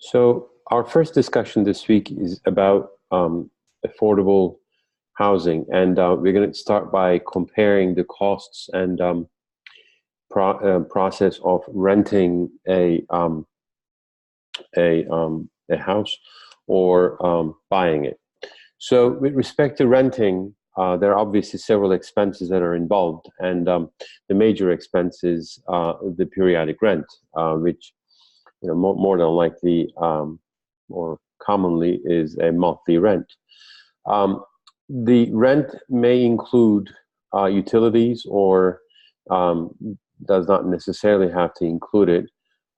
So our first discussion this week is about affordable housing, and we're going to start by comparing the costs and process of renting a house or buying it. So, with respect to renting, there are obviously several expenses that are involved, and the major expense is the periodic rent, which more than likely or commonly is a monthly rent. Um, the rent may include utilities or um, does not necessarily have to include it,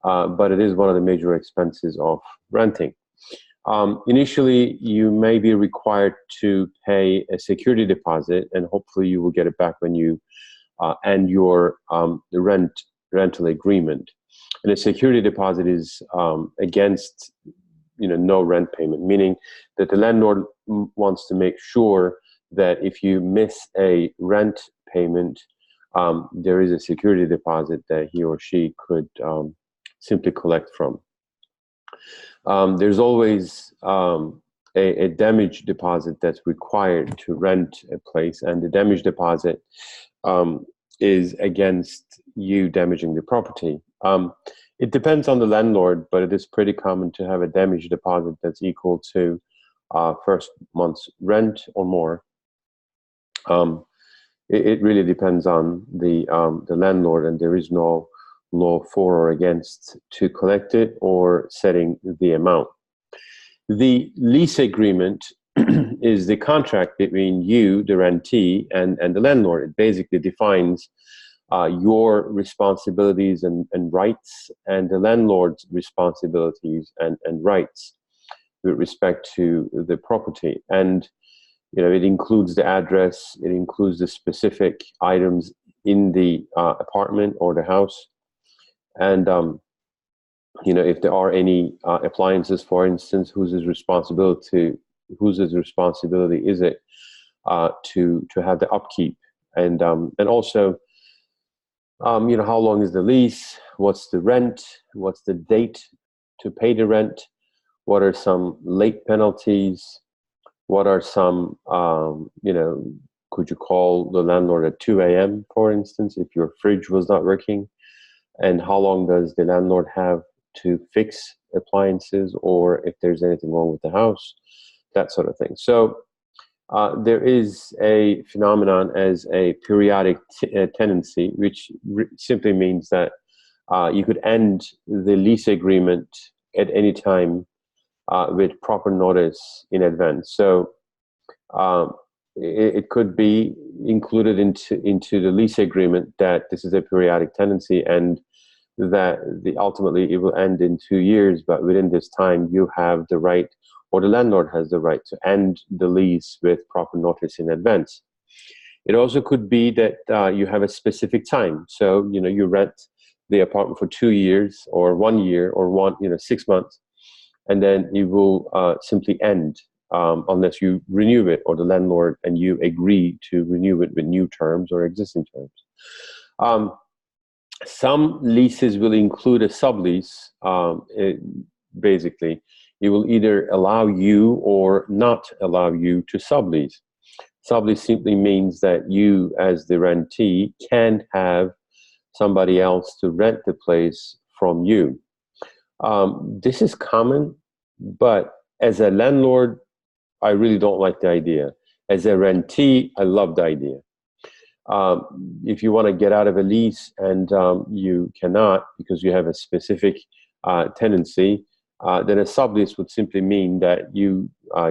but it is one of the major expenses of renting. Initially, you may be required to pay a security deposit, and hopefully you will get it back when you end your the rental agreement. And a security deposit is against no rent payment, meaning that the landlord wants to make sure that if you miss a rent payment, there is a security deposit that he or she could simply collect from. There's always a damage deposit that's required to rent a place, and the damage deposit is against you damaging the property. It depends on the landlord, but it is pretty common to have a damage deposit that's equal to first month's rent or more. It really depends on the landlord, and there is no law for or against to collect it or setting the amount. The lease agreement is the contract between you, the rentee, and the landlord. It basically defines your responsibilities and rights, and the landlord's responsibilities and rights with respect to the property. And it includes the address, it includes the specific items in the apartment or the house, and if there are any appliances, for instance, whose responsibility is it to have the upkeep, and also how long is the lease, what's the rent, what's the date to pay the rent, what are some late penalties, what are some could you call the landlord at 2 a.m., for instance, if your fridge was not working, and how long does the landlord have to fix appliances, or if there's anything wrong with the house, that sort of thing. So there is a phenomenon as a periodic tenancy, which simply means that you could end the lease agreement at any time with proper notice in advance. So it could be included into the lease agreement that this is a periodic tenancy, and that ultimately it will end in 2 years, but within this time you have the right, or the landlord has the right, to end the lease with proper notice in advance. It also could be that you have a specific time. So, you rent the apartment for 2 years or 1 year or 6 months, and then it will simply end unless you renew it, or the landlord and you agree to renew it with new terms or existing terms. Some leases will include a sublease. Basically, it will either allow you or not allow you to sublease. Sublease simply means that you, as the rentee, can have somebody else to rent the place from you. This is common, but as a landlord, I really don't like the idea. As a rentee, I love the idea. If you want to get out of a lease and you cannot because you have a specific tenancy, then a sublease would simply mean that you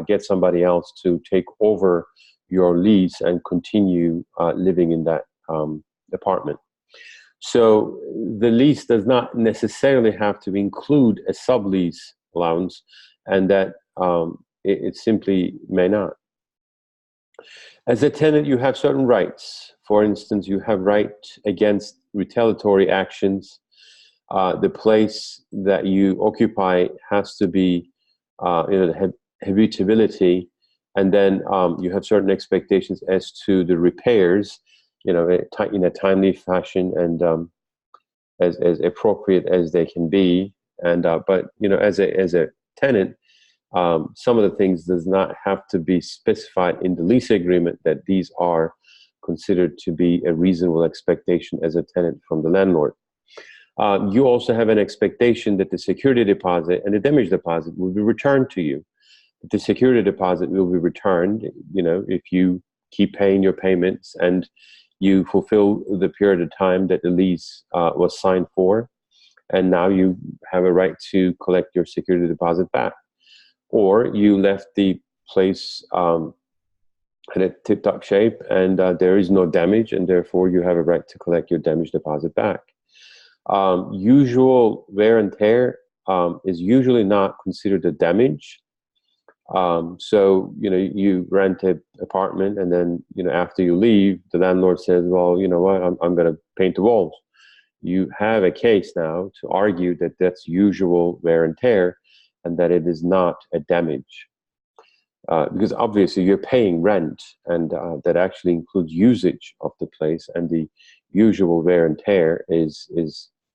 get somebody else to take over your lease and continue living in that apartment. So the lease does not necessarily have to include a sublease allowance, and that it simply may not. As a tenant, you have certain rights. For instance, you have right against retaliatory actions. The place that you occupy has to be, the habitability, and then you have certain expectations as to the repairs, in a timely fashion and as appropriate as they can be, And but as a tenant, some of the things does not have to be specified in the lease agreement that these are considered to be a reasonable expectation as a tenant from the landlord. You also have an expectation that the security deposit and the damage deposit will be returned to you. The security deposit will be returned, if you keep paying your payments and you fulfill the period of time that the lease was signed for, and now you have a right to collect your security deposit back. Or you left the place in a tip-top shape and there is no damage, and therefore you have a right to collect your damage deposit back. Usual wear and tear is usually not considered a damage. So you rent an apartment, and then after you leave, the landlord says, well, you know what, I'm going to paint the walls. You have a case now to argue that that's usual wear and tear and that it is not a damage. Because obviously you're paying rent, and that actually includes usage of the place, and the usual wear and tear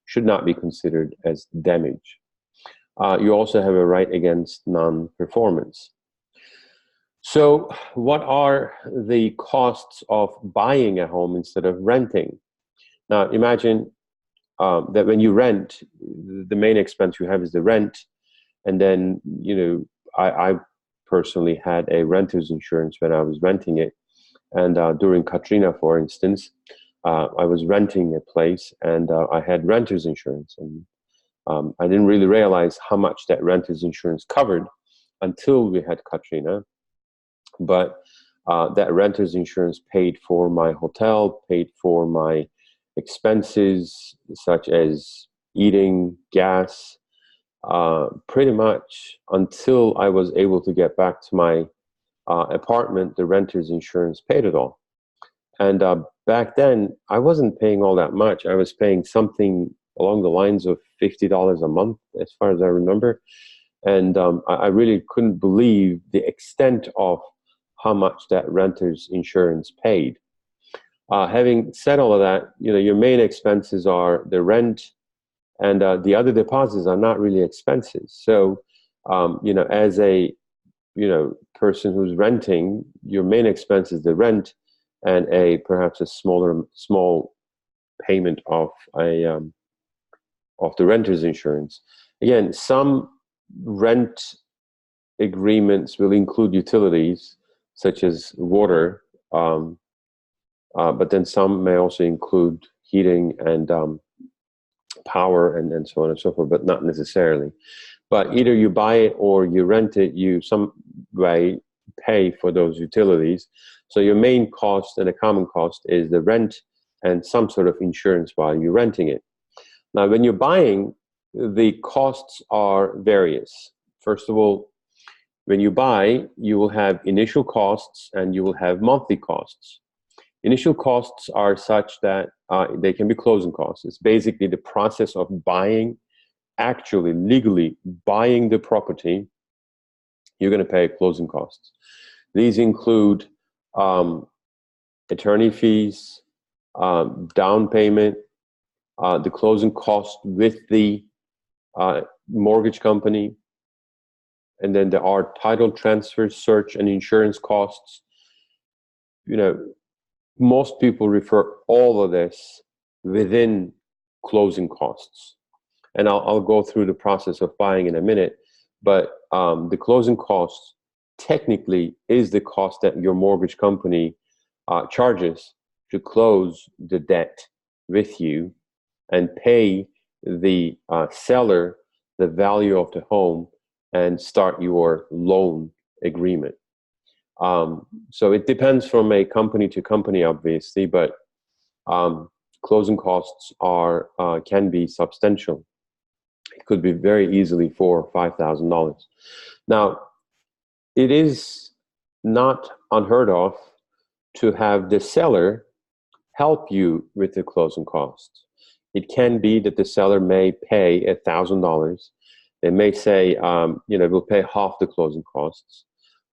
should not be considered as damage. You also have a right against non-performance. So what are the costs of buying a home instead of renting? Now imagine that when you rent, the main expense you have is the rent, and then I personally had a renter's insurance when I was renting it, and during Katrina, for instance, I was renting a place, and I had renter's insurance, and I didn't really realize how much that renter's insurance covered until we had Katrina. But that renter's insurance paid for my hotel, paid for my expenses such as eating, gas, pretty much until I was able to get back to my apartment. The renter's insurance paid it all. And back then, I wasn't paying all that much. I was paying something along the lines of $50 a month, as far as I remember. And I really couldn't believe the extent of how much that renter's insurance paid. Having said all of that, your main expenses are the rent, and the other deposits are not really expenses. So, as a person who's renting, your main expense is the rent and perhaps a small payment of the renter's insurance. Again, some rent agreements will include utilities such as water, but then some may also include heating and power and so on and so forth, but not necessarily. But either you buy it or you rent it, you some way pay for those utilities. So your main cost and a common cost is the rent and some sort of insurance while you're renting it. Now, when you're buying, the costs are various. First of all, when you buy, you will have initial costs and you will have monthly costs. Initial costs are such that they can be closing costs. It's basically the process of buying, actually legally buying the property. You're going to pay closing costs. These include attorney fees, down payment, the closing cost with the mortgage company, and then there are title transfer, search, and insurance costs. Most people refer all of this within closing costs. And I'll go through the process of buying in a minute, but the closing costs technically is the cost that your mortgage company charges to close the debt with you and pay the seller the value of the home and start your loan agreement. So it depends from a company to company, obviously, but closing costs can be substantial. It could be very easily $4,000 or $5,000. Now, it is not unheard of to have the seller help you with the closing costs. It can be that the seller may pay $1,000. They may say, we'll pay half the closing costs.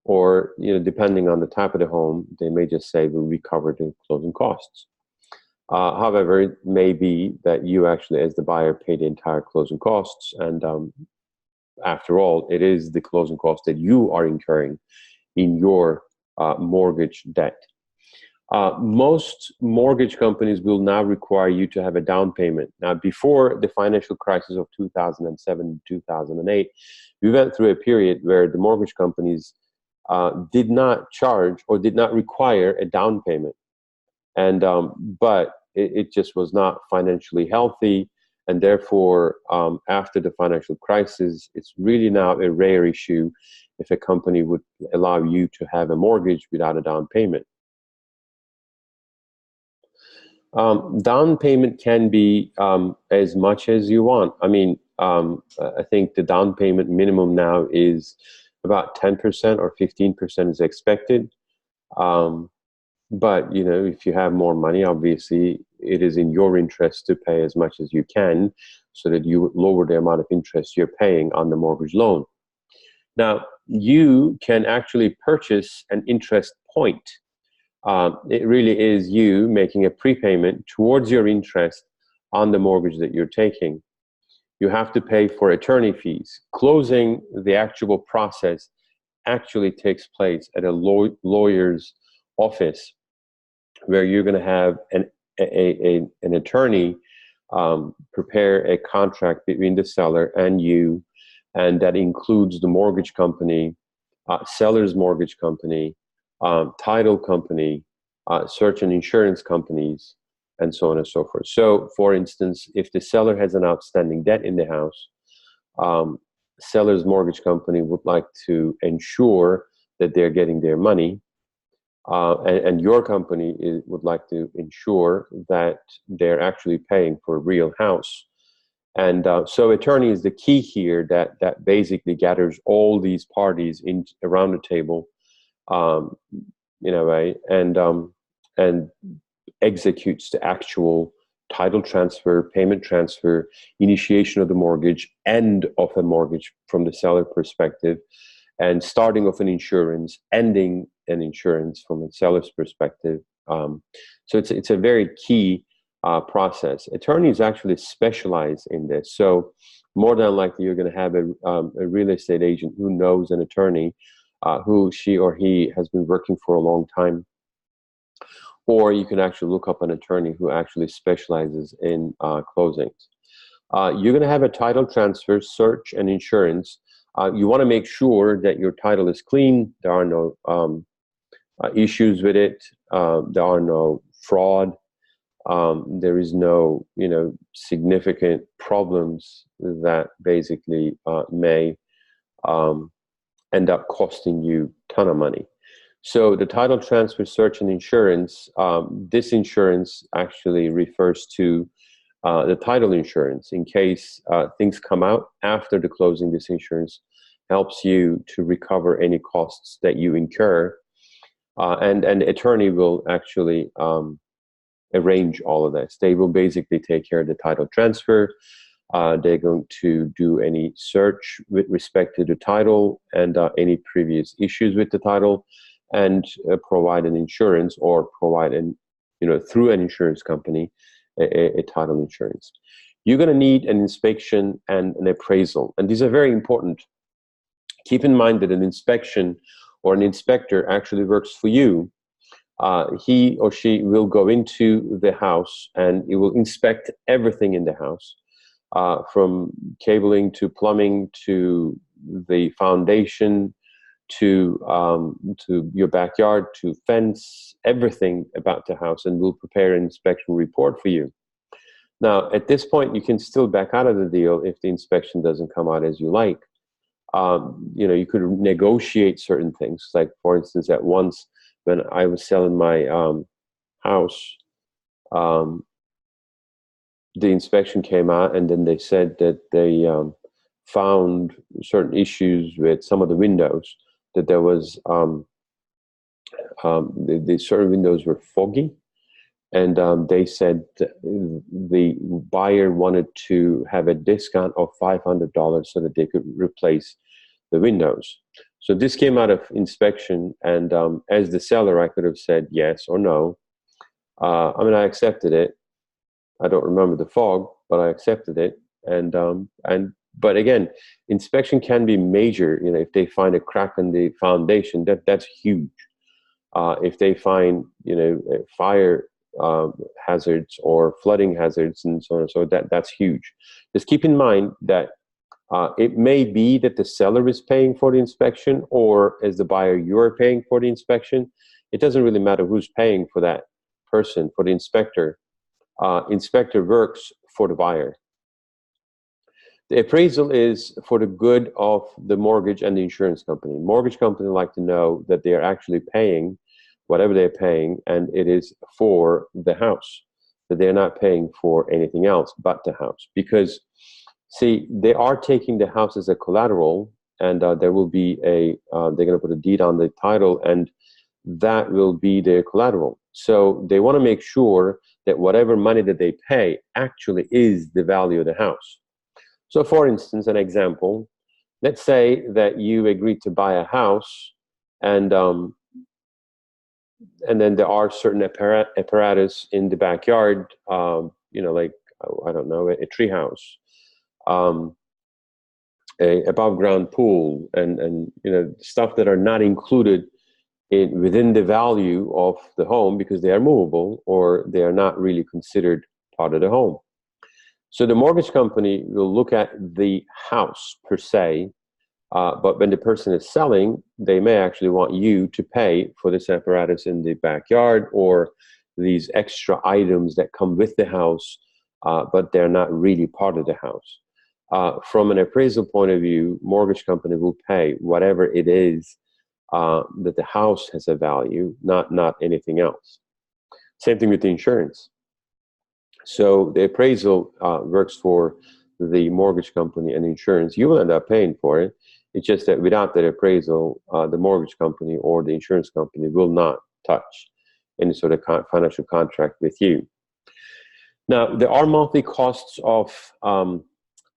Or, depending on the type of the home, they may just say, we'll recover the closing costs. However, it may be that you actually, as the buyer, pay the entire closing costs. And after all, it is the closing costs that you are incurring in your mortgage debt. Most mortgage companies will now require you to have a down payment. Now, before the financial crisis of 2007, 2008, we went through a period where the mortgage companies did not charge or did not require a down payment. And but it just was not financially healthy. And therefore, after the financial crisis, it's really now a rare issue if a company would allow you to have a mortgage without a down payment. Down payment can be as much as you want. I mean, I think the down payment minimum now is about 10% or 15% is expected. But you know, if you have more money, obviously it is in your interest to pay as much as you can, so that you lower the amount of interest you're paying on the mortgage loan. Now, you can actually purchase an interest point. It really is you making a prepayment towards your interest on the mortgage that you're taking. You have to pay for attorney fees. Closing, the actual process, actually takes place at a lawyer's office, where you're going to have an attorney prepare a contract between the seller and you, and that includes the mortgage company, seller's mortgage company, title company, search and insurance companies, and so on and so forth. So, for instance, if the seller has an outstanding debt in the house, seller's mortgage company would like to ensure that they're getting their money, and your company would like to ensure that they're actually paying for a real house. And so attorney is the key here, that basically gathers all these parties around the table, in a way, and executes the actual title transfer, payment transfer, initiation of the mortgage, end of a mortgage from the seller perspective, and starting of an insurance, ending an insurance from a seller's perspective. So it's a very key process. Attorneys actually specialize in this. So more than likely, you're going to have a real estate agent who knows an attorney, who she or he has been working for a long time. Or you can actually look up an attorney who actually specializes in closings. You're going to have a title transfer, search, and insurance. You want to make sure that your title is clean. There are no issues with it. There are no fraud. There is no, significant problems that basically may end up costing you a ton of money. So the title transfer, search, and insurance, this insurance actually refers to the title insurance. In case things come out after the closing, this insurance helps you to recover any costs that you incur. And the attorney will actually arrange all of this. They will basically take care of the title transfer. They're going to do any search with respect to the title and any previous issues with the title, and provide an insurance, or provide through an insurance company, a title insurance. You're going to need an inspection and an appraisal, and these are very important. Keep in mind that an inspection or an inspector actually works for you. He or she will go into the house and it will inspect everything in the house, from cabling to plumbing to the foundation to your backyard to fence, everything about the house, and will prepare an inspection report for you. Now, at this point, you can still back out of the deal if the inspection doesn't come out as you like. You could negotiate certain things. Like, for instance, at once when I was selling my house, the inspection came out, and then they said that they found certain issues with some of the windows, that there was the certain windows were foggy, and they said the buyer wanted to have a discount of $500 so that they could replace the windows. So this came out of inspection, and as the seller, I could have said yes or no. I mean, I accepted it. I don't remember the fog, but I accepted it. But again, inspection can be major. You know, if they find a crack in the foundation, that's huge. If they find, you know, fire hazards or flooding hazards and so on and so on, that's huge. Just keep in mind that it may be that the seller is paying for the inspection, or as the buyer, you're paying for the inspection. It doesn't really matter who's paying for that person, for the inspector. Inspector works for the buyer. The appraisal is for the good of the mortgage and the insurance company. Mortgage company like to know that they are actually paying whatever they're paying, and it is for the house, that they're not paying for anything else but the house. Because, see, they are taking the house as a collateral, and there will be they're going to put a deed on the title, and that will be their collateral. So they want to make sure that whatever money that they pay actually is the value of the house. So for instance, an example, let's say that you agreed to buy a house, and then there are certain apparatus in the backyard, you know, like, I don't know, a tree house, a above ground pool, and you know, stuff that are not included within the value of the home because they are movable or they are not really considered part of the home. So the mortgage company will look at the house per se, but when the person is selling, they may actually want you to pay for this apparatus in the backyard or these extra items that come with the house, but they're not really part of the house. From an appraisal point of view, mortgage company will pay whatever it is that the house has a value, not anything else. Same thing with the insurance. So the appraisal works for the mortgage company and insurance. You will end up paying for it. It's just that without that appraisal, the mortgage company or the insurance company will not touch any sort of financial contract with you. Now, there are monthly costs of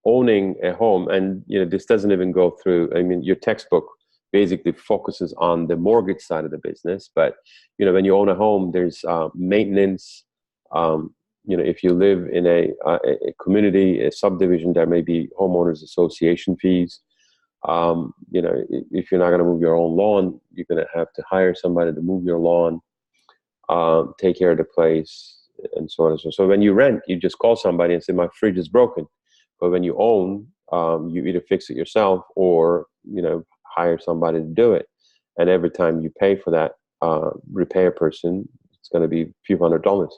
owning a home, and you know, this doesn't even go through. I mean, your textbook basically focuses on the mortgage side of the business, but you know, when you own a home, there's maintenance. You know, if you live in a community, a subdivision, there may be homeowners association fees. You know, if you're not going to move your own lawn, you're going to have to hire somebody to move your lawn, take care of the place, and so on and so on. So when you rent, you just call somebody and say, my fridge is broken. But when you own, you either fix it yourself or, you know, hire somebody to do it. And every time you pay for that repair person, it's going to be a few $100s.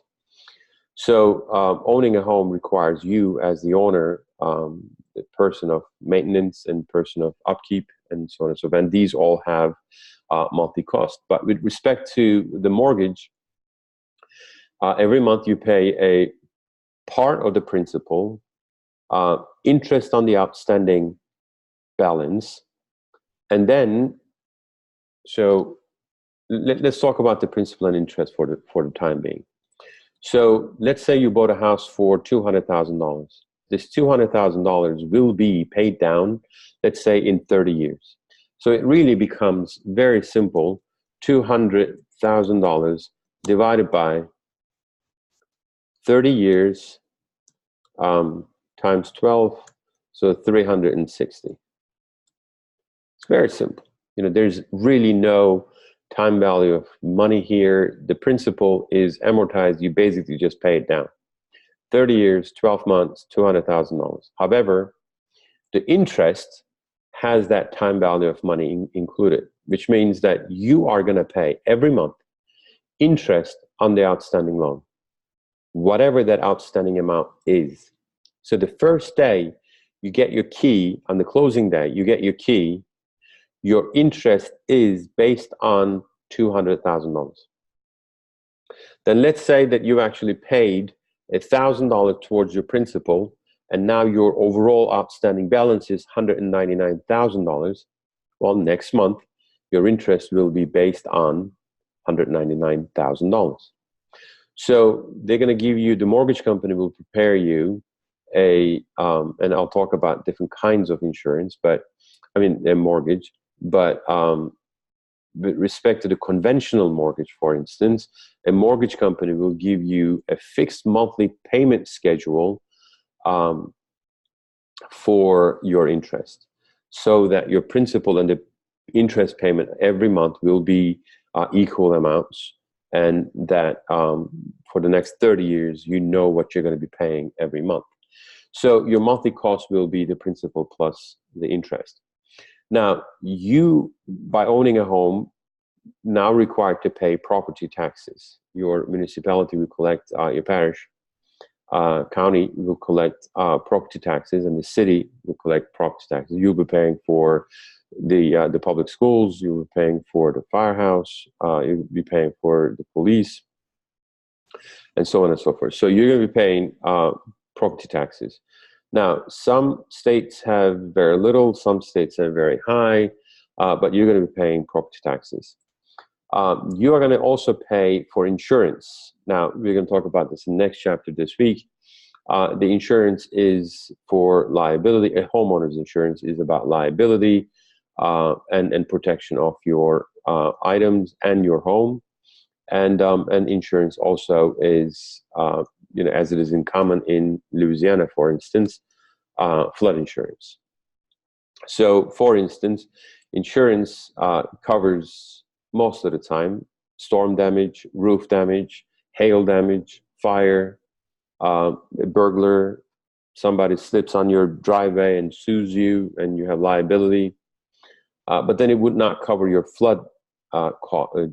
So owning a home requires you as the owner, the person of maintenance and person of upkeep and so on and so on. And these all have monthly costs. But with respect to the mortgage, every month you pay a part of the principal, interest on the outstanding balance, and then, so let's talk about the principal and interest for the time being. So let's say you bought a house for $200,000. This $200,000 will be paid down, let's say, in 30 years. So it really becomes very simple. $200,000 divided by 30 years times 12, so 360. It's very simple. You know, there's really no time value of money here. The principal is amortized. You basically just pay it down. 30 years, 12 months, $200,000. However, the interest has that time value of money included, which means that you are going to pay every month interest on the outstanding loan, whatever that outstanding amount is. So the first day you get your key, on the closing day, you get your key, your interest is based on $200,000. Then let's say that you actually paid $1,000 towards your principal, and now your overall outstanding balance is $199,000. Well, next month, your interest will be based on $199,000. So they're going to give you, the mortgage company will prepare you and I'll talk about different kinds of insurance, but I mean, a mortgage, but with respect to the conventional mortgage, for instance, a mortgage company will give you a fixed monthly payment schedule for your interest, so that your principal and the interest payment every month will be equal amounts, and that for the next 30 years, you know what you're going to be paying every month. So your monthly cost will be the principal plus the interest. Now, you, by owning a home, now required to pay property taxes. Your municipality will collect, your parish, county will collect property taxes, and the city will collect property taxes. You'll be paying for the public schools, you'll be paying for the firehouse, you'll be paying for the police, and so on and so forth. So you're going to be paying property taxes. Now, some states have very little, some states have very high, but you're going to be paying property taxes. You are going to also pay for insurance. Now, we're going to talk about this in the next chapter this week. The insurance is for liability. A homeowner's insurance is about liability and protection of your items and your home. And insurance also is, as it is in common in Louisiana, for instance, flood insurance. So, for instance, insurance covers most of the time storm damage, roof damage, hail damage, fire, a burglar, somebody slips on your driveway and sues you and you have liability. But then it would not cover your flood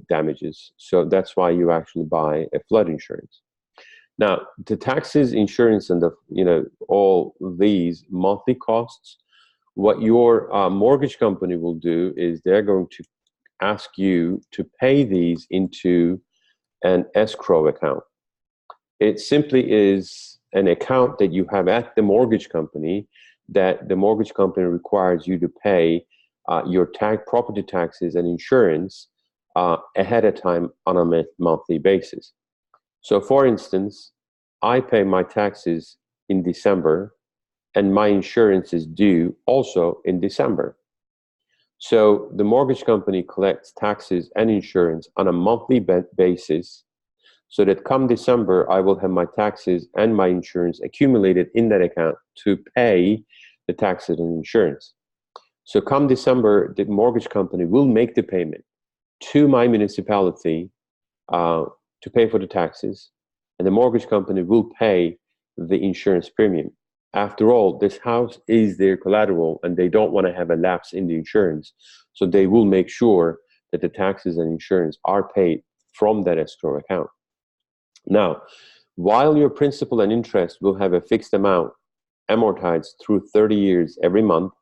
damages. So that's why you actually buy a flood insurance. Now, the taxes, insurance, and all these monthly costs, what your mortgage company will do is they're going to ask you to pay these into an escrow account. It simply is an account that you have at the mortgage company that the mortgage company requires you to pay your property taxes and insurance ahead of time on a monthly basis. So, for instance, I pay my taxes in December, and my insurance is due also in December. So the mortgage company collects taxes and insurance on a monthly basis, so that come December, I will have my taxes and my insurance accumulated in that account to pay the taxes and insurance. So come December, the mortgage company will make the payment to my municipality to pay for the taxes, and the mortgage company will pay the insurance premium. After all, this house is their collateral, and they don't want to have a lapse in the insurance. So they will make sure that the taxes and insurance are paid from that escrow account. Now, while your principal and interest will have a fixed amount amortized through 30 years every month,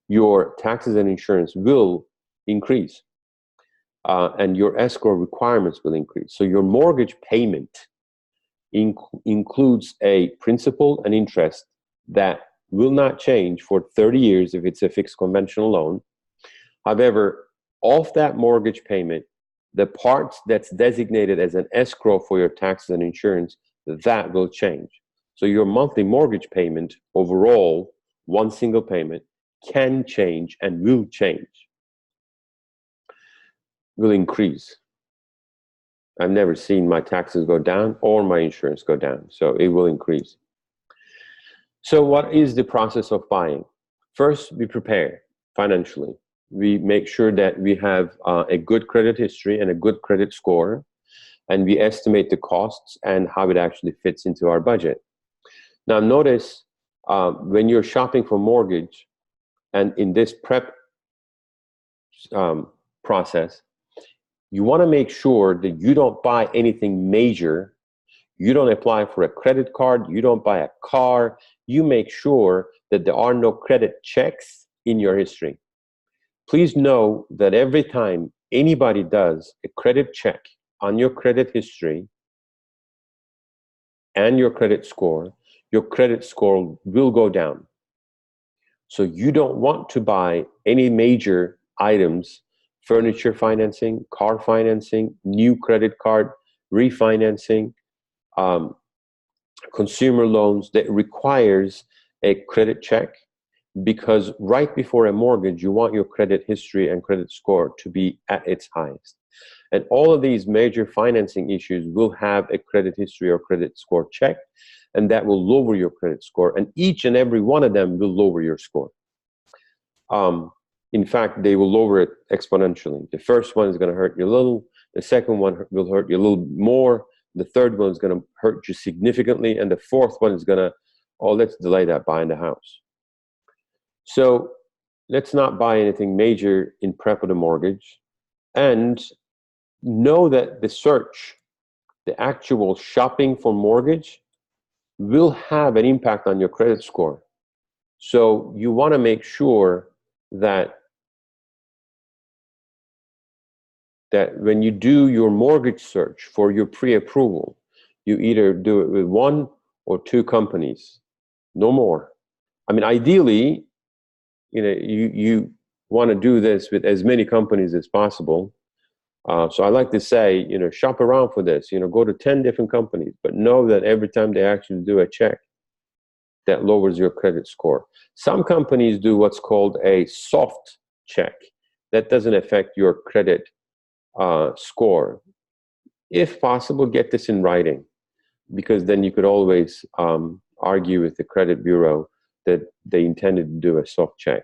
your taxes and insurance will increase, and your escrow requirements will increase. So your mortgage payment includes a principal and interest that will not change for 30 years if it's a fixed conventional loan. However, off that mortgage payment, the part that's designated as an escrow for your taxes and insurance, that will change. So your monthly mortgage payment overall, one single payment, can change and will change, will increase. I've never seen my taxes go down or my insurance go down, so it will increase. So what is the process of buying? First, we prepare financially. We make sure that we have a good credit history and a good credit score, and we estimate the costs and how it actually fits into our budget. Now notice when you're shopping for mortgage and in this prep process, you want to make sure that you don't buy anything major. You don't apply for a credit card. You don't buy a car. You make sure that there are no credit checks in your history. Please know that every time anybody does a credit check on your credit history and your credit score will go down. So you don't want to buy any major items, furniture financing, car financing, new credit card, refinancing, consumer loans that requires a credit check because right before a mortgage, you want your credit history and credit score to be at its highest. And all of these major financing issues will have a credit history or credit score check, and that will lower your credit score. And each and every one of them will lower your score. In fact, they will lower it exponentially. The first one is going to hurt you a little. The second one will hurt you a little more. The third one is going to hurt you significantly. And the fourth one is going to, oh, let's delay that buying the house. So let's not buy anything major in prep of the mortgage. And know that the search, the actual shopping for mortgage, will have an impact on your credit score. So you want to make sure that when you do your mortgage search for your pre-approval, you either do it with one or two companies, no more. I mean, ideally, you want to do this with as many companies as possible. So I like to say, shop around for this. Go to 10 different companies, but know that every time they actually do a check, that lowers your credit score. Some companies do what's called a soft check. That doesn't affect your credit score. If possible, get this in writing, because then you could always argue with the credit bureau that they intended to do a soft check.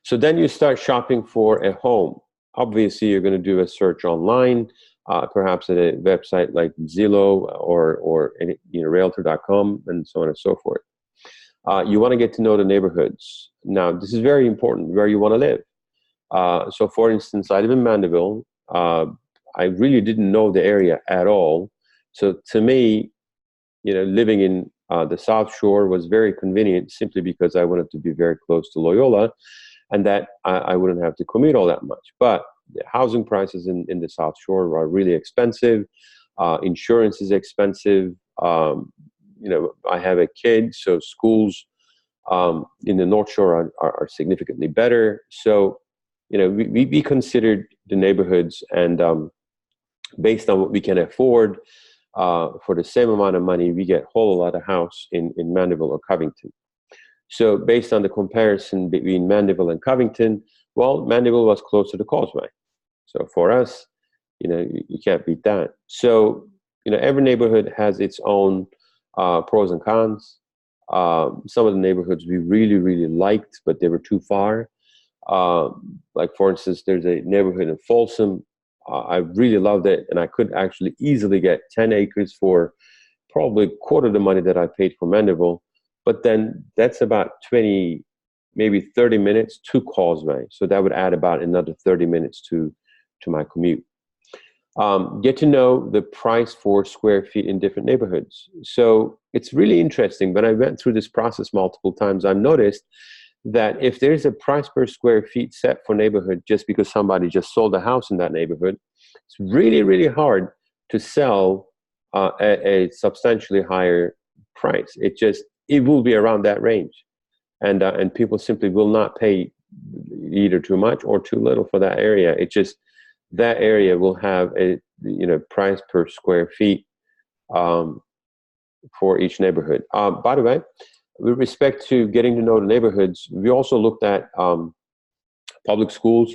So then you start shopping for a home. Obviously, you're going to do a search online, perhaps at a website like Zillow or Realtor.com, and so on and so forth. You want to get to know the neighborhoods. Now, this is very important, where you want to live. So, for instance, I live in Mandeville. I really didn't know the area at all. So, to me, living in the South Shore was very convenient, simply because I wanted to be very close to Loyola, and that I wouldn't have to commute all that much. But the housing prices in the South Shore are really expensive. Insurance is expensive. I have a kid, so schools in the North Shore are significantly better. So, we considered the neighborhoods, and based on what we can afford, for the same amount of money, we get a whole lot of house in Mandeville or Covington. So based on the comparison between Mandeville and Covington, well, Mandeville was close to the causeway. So for us, you can't beat that. So, every neighborhood has its own pros and cons. Some of the neighborhoods we really, really liked, but they were too far. Like, for instance, there's a neighborhood in Folsom. I really loved it, and I could actually easily get 10 acres for probably a quarter of the money that I paid for Mandeville. But then that's about 20, maybe 30 minutes to Causeway. So that would add about another 30 minutes to my commute. Get to know the price for square feet in different neighborhoods. So it's really interesting. When I went through this process multiple times, I noticed that if there's a price per square feet set for neighborhood just because somebody just sold a house in that neighborhood, it's really, really hard to sell at a substantially higher price. It will be around that range, and people simply will not pay either too much or too little for that area. That area will have a price per square feet for each neighborhood. By the way, with respect to getting to know the neighborhoods, we also looked at public schools,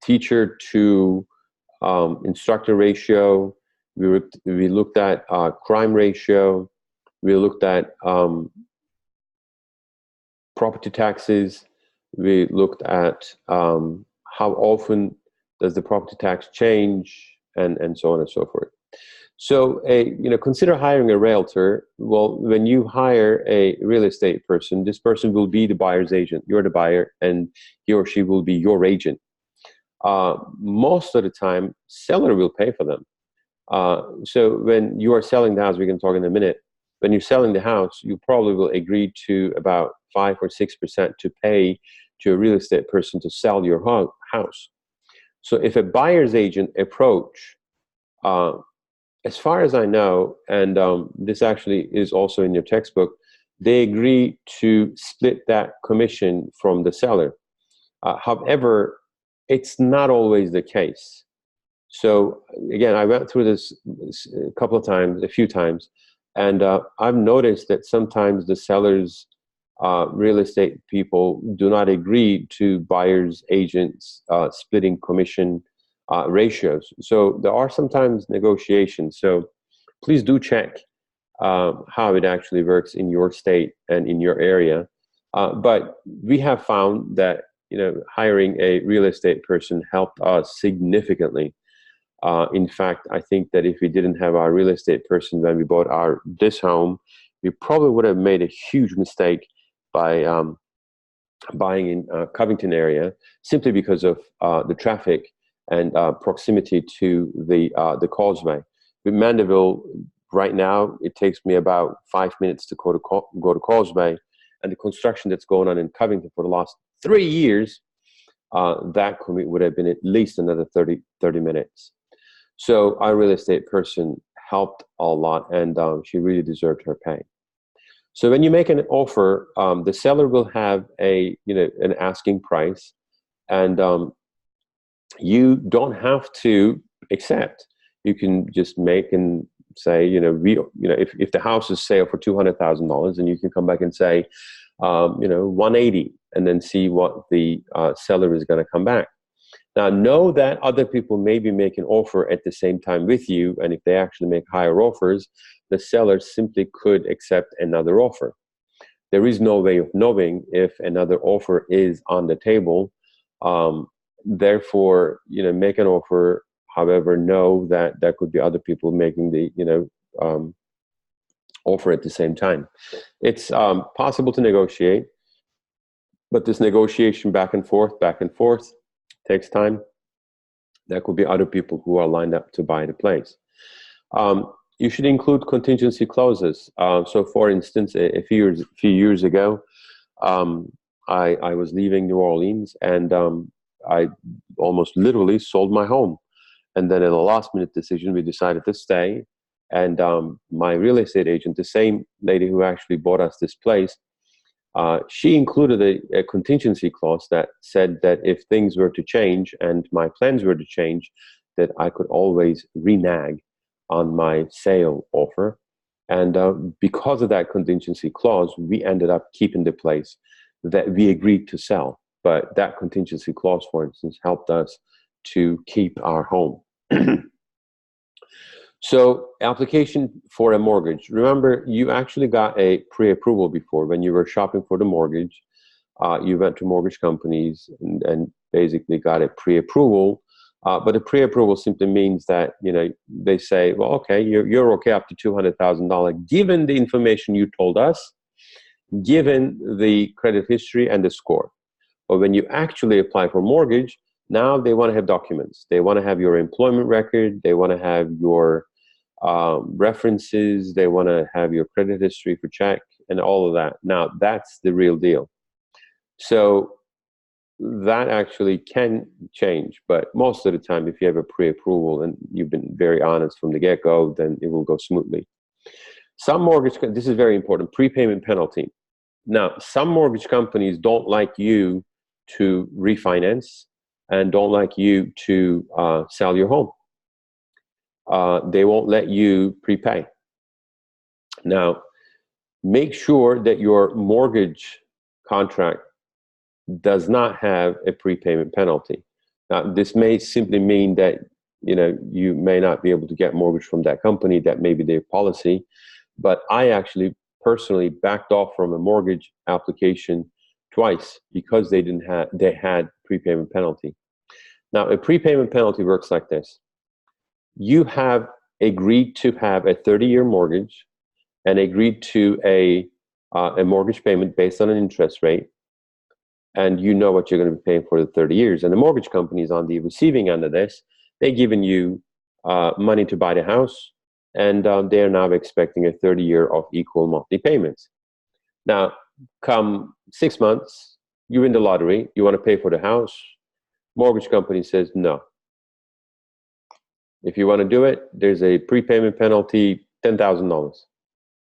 teacher to instructor ratio. We looked at crime ratio. We looked at property taxes. We looked at how often does the property tax change, and so on and so forth. So, consider hiring a realtor. Well, when you hire a real estate person, this person will be the buyer's agent. You're the buyer, and he or she will be your agent. Most of the time, seller will pay for them. So when you are selling the house, we can talk in a minute. When you're selling the house, you probably will agree to about 5 or 6% to pay to a real estate person to sell your house. So if a buyer's agent approach, as far as I know, and this actually is also in your textbook, they agree to split that commission from the seller. However, it's not always the case. So again, I went through this a few times. And I've noticed that sometimes the sellers, real estate people, do not agree to buyers agents splitting commission ratios. So there are sometimes negotiations. So please do check how it actually works in your state and in your area. But we have found that hiring a real estate person helped us significantly. In fact, I think that if we didn't have our real estate person when we bought this home, we probably would have made a huge mistake by buying in Covington area, simply because of the traffic and proximity to the causeway. With Mandeville, right now, it takes me about 5 minutes to go to Causeway, and the construction that's going on in Covington for the last 3 years, that commute would have been at least another 30 minutes. So our real estate person helped a lot, and she really deserved her pay. So when you make an offer, the seller will have an asking price, and you don't have to accept. You can just make and say, if the house is sale for $200,000, and you can come back and say, 180, and then see what the seller is going to come back. Now, know that other people may be making offer at the same time with you, and if they actually make higher offers, the seller simply could accept another offer. There is no way of knowing if another offer is on the table. Therefore, make an offer. However, know that there could be other people making the offer at the same time. It's possible to negotiate, but this negotiation back and forth takes time. There could be other people who are lined up to buy the place. You should include contingency clauses. So, for instance, a few years ago, I was leaving New Orleans, and I almost literally sold my home. And then, in a last-minute decision, we decided to stay. And my real estate agent, the same lady who actually bought us this place, she included a contingency clause that said that if things were to change and my plans were to change, that I could always renege on my sale offer. And because of that contingency clause, we ended up keeping the place that we agreed to sell. But that contingency clause, for instance, helped us to keep our home. So, application for a mortgage. Remember, you actually got a pre-approval before. When you were shopping for the mortgage, you went to mortgage companies and basically got a pre-approval. But a pre-approval simply means that they say, well, okay, you're okay up to $200,000, given the information you told us, given the credit history and the score. But when you actually apply for mortgage, now they want to have documents. They want to have your employment record. They want to have your references. They want to have your credit history for check and all of that. Now, that's the real deal. So that actually can change, but most of the time, if you have a pre-approval and you've been very honest from the get-go, then it will go smoothly. Some mortgage, this is very important, prepayment penalty. Now, some mortgage companies don't like you to refinance and don't like you to sell your home. They won't let you prepay. Now, make sure that your mortgage contract does not have a prepayment penalty. Now, this may simply mean that you may not be able to get mortgage from that company. That may be their policy. But I actually personally backed off from a mortgage application twice because they had prepayment penalty. Now, a prepayment penalty works like this. You have agreed to have a 30-year mortgage and agreed to a mortgage payment based on an interest rate, and you know what you're going to be paying for the 30 years. And the mortgage company is on the receiving end of this. They've given you money to buy the house, and they are now expecting a 30-year of equal monthly payments. Now, come 6 months, you win the lottery, you want to pay for the house. Mortgage company says no. If you want to do it, there's a prepayment penalty, $10,000.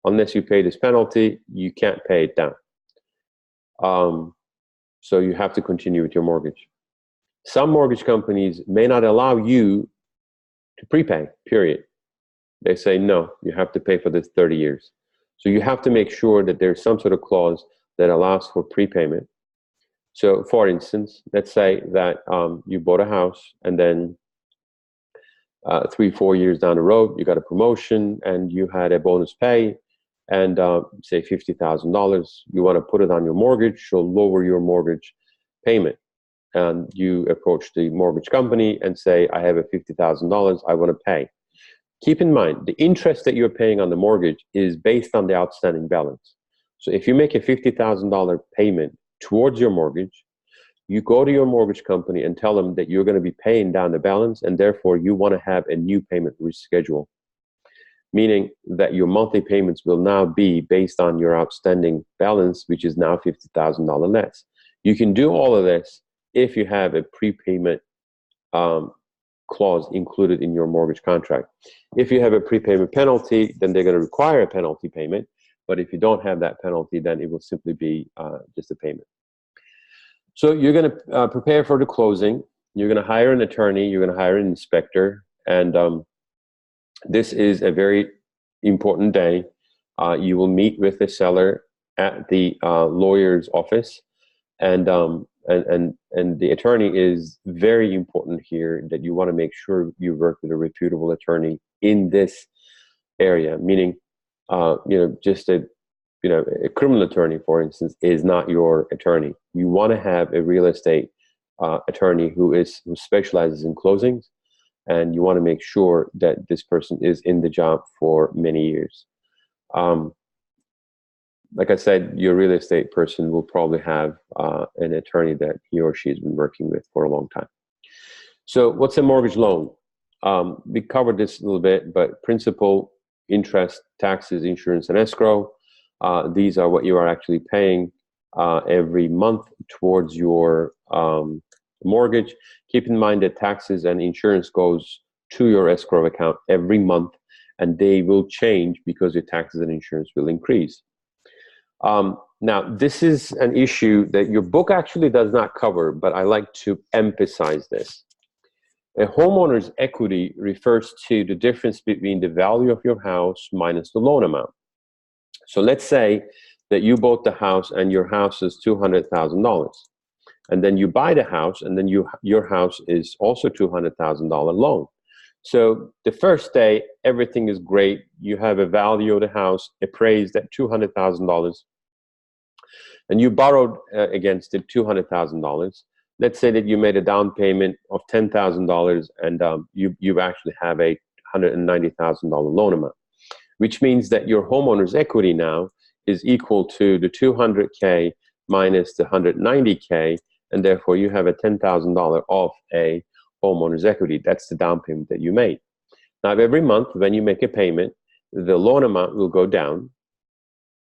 Unless you pay this penalty, you can't pay it down. So you have to continue with your mortgage. Some mortgage companies may not allow you to prepay, period. They say, no, you have to pay for this 30 years. So you have to make sure that there's some sort of clause that allows for prepayment. So for instance, let's say that you bought a house, and then 3-4 years down the road, you got a promotion and you had a bonus pay, and say $50,000. You want to put it on your mortgage, so lower your mortgage payment. And you approach the mortgage company and say, I have a $50,000 I want to pay. Keep in mind, the interest that you're paying on the mortgage is based on the outstanding balance. So if you make a $50,000 payment towards your mortgage, you go to your mortgage company and tell them that you're going to be paying down the balance, and therefore you want to have a new payment reschedule, meaning that your monthly payments will now be based on your outstanding balance, which is now $50,000 less. You can do all of this if you have a prepayment clause included in your mortgage contract. If you have a prepayment penalty, then they're going to require a penalty payment. But if you don't have that penalty, then it will simply be just a payment. So you're going to prepare for the closing. You're going to hire an attorney. You're going to hire an inspector. And this is a very important day. You will meet with the seller at the lawyer's office. And the attorney is very important here, that you want to make sure you work with a reputable attorney in this area, meaning, just a criminal attorney, for instance, is not your attorney. You want to have a real estate attorney who specializes in closings, and you want to make sure that this person is in the job for many years. Like I said, your real estate person will probably have an attorney that he or she has been working with for a long time. So what's a mortgage loan? We covered this a little bit, but principal, interest, taxes, insurance, and escrow, these are what you are actually paying every month towards your mortgage. Keep in mind that taxes and insurance goes to your escrow account every month, and they will change because your taxes and insurance will increase. Now, this is an issue that your book actually does not cover, but I like to emphasize this. A homeowner's equity refers to the difference between the value of your house minus the loan amount. So let's say that you bought the house and your house is $200,000. And then you buy the house, and then your house is also $200,000 loan. So the first day, everything is great. You have a value of the house appraised at $200,000. And you borrowed against it $200,000. Let's say that you made a down payment of $10,000, and you actually have a $190,000 loan amount, which means that your homeowner's equity now is equal to the $200K minus the $190K, and therefore you have a $10,000 off a homeowner's equity. That's the down payment that you made. Now, every month when you make a payment, the loan amount will go down.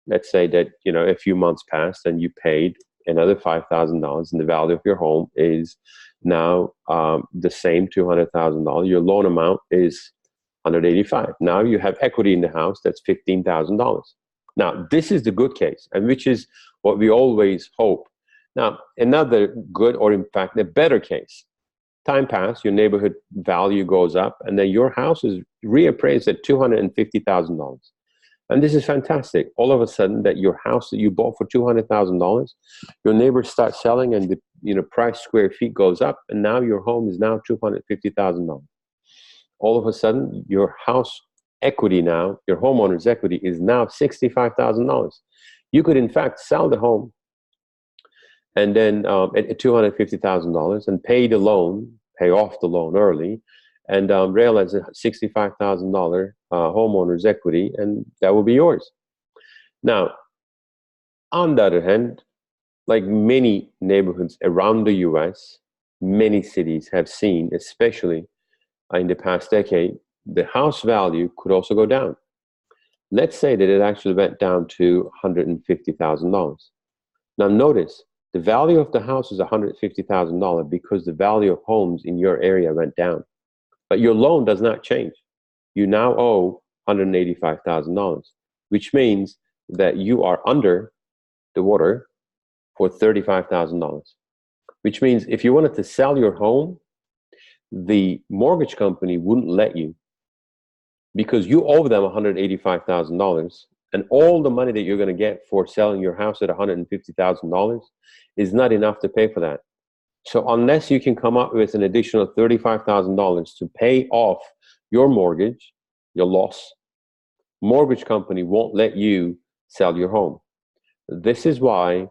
Let's say that a few months passed and you paid another $5,000, and the value of your home is now the same $200,000. Your loan amount is $185,000. Now you have equity in the house that's $15,000. Now this is the good case, and which is what we always hope. Now another good, or in fact a better case, time passed, your neighborhood value goes up, and then your house is reappraised at $250,000. And this is fantastic. All of a sudden, that your house that you bought for $200,000, your neighbors start selling, and the price square feet goes up, and now your home is now $250,000. All of a sudden, your house equity now, your homeowner's equity, is now $65,000. You could in fact sell the home, and then at $250,000, and pay off the loan early, and realize a $65,000 homeowner's equity, and that will be yours. Now, on the other hand, like many neighborhoods around the US, many cities have seen, especially in the past decade, the house value could also go down. Let's say that it actually went down to $150,000. Now notice, the value of the house is $150,000 because the value of homes in your area went down. But your loan does not change. You now owe $185,000, which means that you are under the water for $35,000, which means if you wanted to sell your home, the mortgage company wouldn't let you, because you owe them $185,000, and all the money that you're going to get for selling your house at $150,000 is not enough to pay for that. So unless you can come up with an additional $35,000 to pay off your mortgage, your loss, mortgage company won't let you sell your home. This is why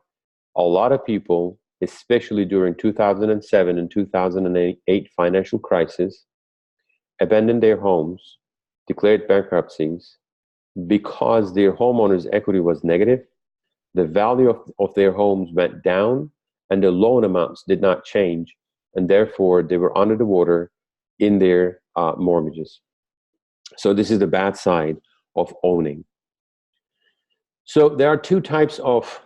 a lot of people, especially during 2007 and 2008 financial crisis, abandoned their homes, declared bankruptcies, because their homeowners' equity was negative, the value of their homes went down, and the loan amounts did not change, and therefore they were under the water in their mortgages. So this is the bad side of owning. So there are two types of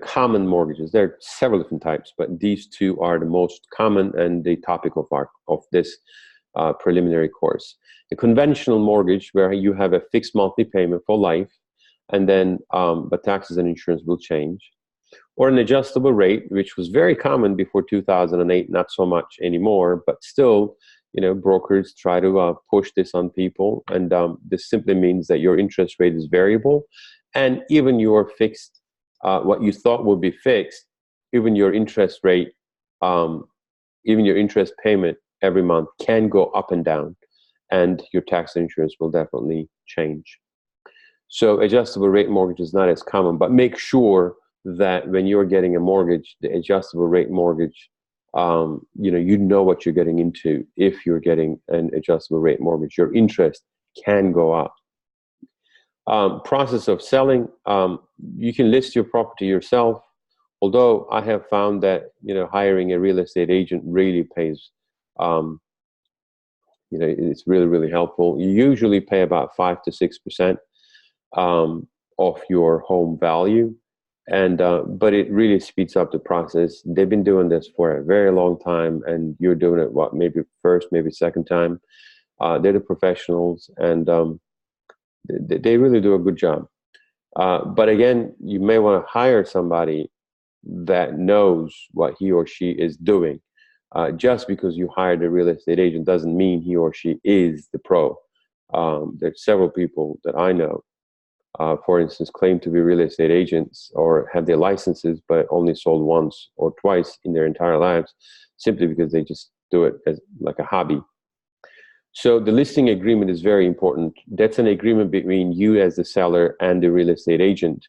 common mortgages. There are several different types, but these two are the most common and the topic of this preliminary course. A conventional mortgage, where you have a fixed monthly payment for life, and then but taxes and insurance will change. Or an adjustable rate, which was very common before 2008, not so much anymore, but still, brokers try to push this on people, and this simply means that your interest rate is variable, and even your fixed, what you thought would be fixed, even your interest rate, even your interest payment every month can go up and down, and your tax and insurance will definitely change. So adjustable rate mortgage is not as common, but make sure that when you're getting a mortgage, the adjustable rate mortgage, you know what you're getting into. If you're getting an adjustable rate mortgage, your interest can go up. Process of selling, you can list your property yourself, although I have found that hiring a real estate agent really pays. It's really helpful. You usually pay about 5 to 6% of your home value, and but it really speeds up the process. They've been doing this for a very long time, and you're doing it maybe first, maybe second time. They're the professionals, and they really do a good job. But again, you may want to hire somebody that knows what he or she is doing. Just because you hired a real estate agent doesn't mean he or she is the pro. There's several people that I know, for instance, claim to be real estate agents or have their licenses, but only sold once or twice in their entire lives, simply because they just do it as like a hobby. So the listing agreement is very important. That's an agreement between you as the seller and the real estate agent.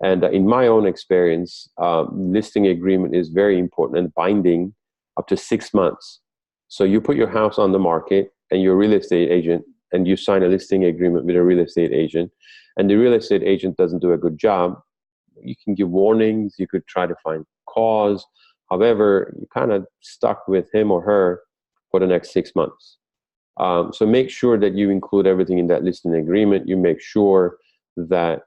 And in my own experience, listing agreement is very important and binding up to 6 months. So you put your house on the market and you're a real estate agent, and you sign a listing agreement with a real estate agent, and the real estate agent doesn't do a good job, you can give warnings, you could try to find cause. However, you're kind of stuck with him or her for the next 6 months. So make sure that you include everything in that listing agreement. You make sure that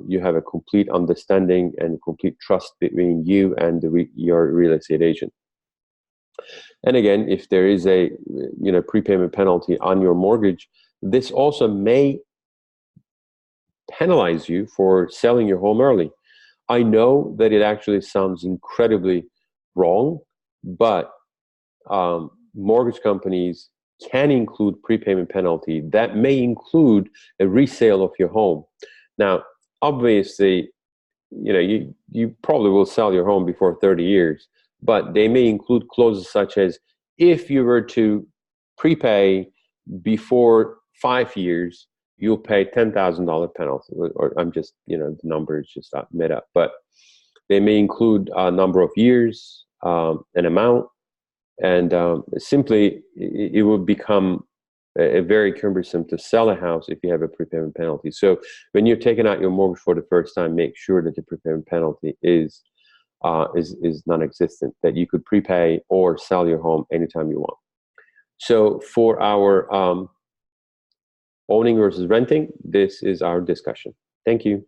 you have a complete understanding and complete trust between you and your real estate agent. And again, if there is a prepayment penalty on your mortgage, this also may penalize you for selling your home early. I know that it actually sounds incredibly wrong, but mortgage companies can include prepayment penalty that may include a resale of your home. Now, obviously, you probably will sell your home before 30 years, but they may include clauses such as, if you were to prepay before 5 years, you'll pay $10,000 penalty. Or I'm just, the number is just made up, but they may include a number of years, an amount, and simply it will become a very cumbersome to sell a house if you have a prepayment penalty. So when you're taking out your mortgage for the first time, make sure that the prepayment penalty is non-existent, that you could prepay or sell your home anytime you want. So for our owning versus renting, this is our discussion. Thank you.